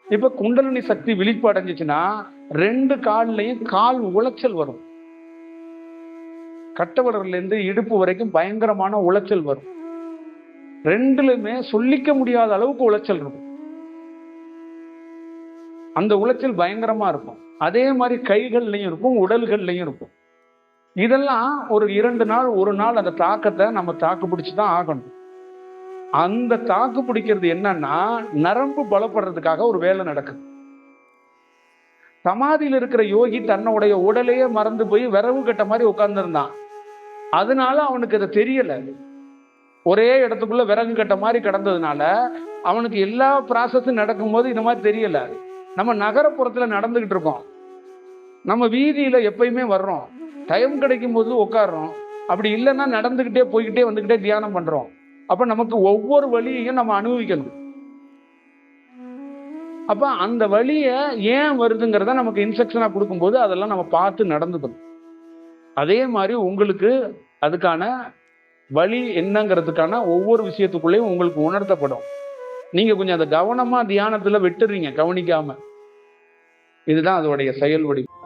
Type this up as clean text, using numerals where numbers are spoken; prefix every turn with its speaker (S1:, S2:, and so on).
S1: இப்ப குண்டலினி சக்தி விழிப்பு அடைஞ்சிச்சுன்னா 2 கால்லையும் கால் உளைச்சல் வரும். கட்டவடர்ல இருந்து இடுப்பு வரைக்கும் பயங்கரமான உளைச்சல் வரும். 2லுமே சொல்லிக்க முடியாத அளவுக்கு உளைச்சல் இருக்கும். அந்த உளைச்சல் பயங்கரமா இருக்கும். அதே மாதிரி கைகள்லையும் இருக்கும், உடல்கள்லையும் இருக்கும். இதெல்லாம் ஒரு 2 நாள் 1 நாள் அந்த தாக்கத்தை நம்ம தாக்கு பிடிச்சுதான் ஆகணும். அந்த தாக்கு பிடிக்கிறது என்னன்னா, நரம்பு பலப்படுறதுக்காக ஒரு வேலை நடக்குது. சமாதியில் இருக்கிற யோகி தன்னுடைய உடலையே மறந்து போய் விரவு கட்ட மாதிரி உட்கார்ந்துருந்தான். அதனால அவனுக்கு அது தெரியல. ஒரே இடத்துக்குள்ள விறகு கட்ட மாதிரி கிடந்ததுனால அவனுக்கு எல்லா ப்ராசஸும் நடக்கும்போது இந்த மாதிரி தெரியல. நம்ம நகரப்புறத்துல நடந்துகிட்டு இருக்கோம், நம்ம வீதியில எப்பயுமே வர்றோம், டைம் கிடைக்கும் போது உட்காடுறோம், அப்படி இல்லைன்னா நடந்துகிட்டே போய்கிட்டே வந்துகிட்டே தியானம் பண்றோம். அப்ப நமக்கு ஒவ்வொரு வழியையும் நம்ம அனுபவிக்கணும். அப்ப அந்த வழியை ஏன் வருதுங்கிறத நமக்கு இன்ஸ்ட்ரக்ஷனா கொடுக்கும்போது அதெல்லாம் நம்ம பார்த்து நடந்துக்கணும். அதே மாதிரி உங்களுக்கு அதுக்கான வழி என்னங்கிறதுக்கான ஒவ்வொரு விஷயத்துக்குள்ளேயும் உங்களுக்கு உணர்த்தப்படும். நீங்க கொஞ்சம் அதை கவனமா தியானத்துல விட்டுறீங்க, கவனிக்காம. இதுதான் அதோடைய செயல் வடிவம்.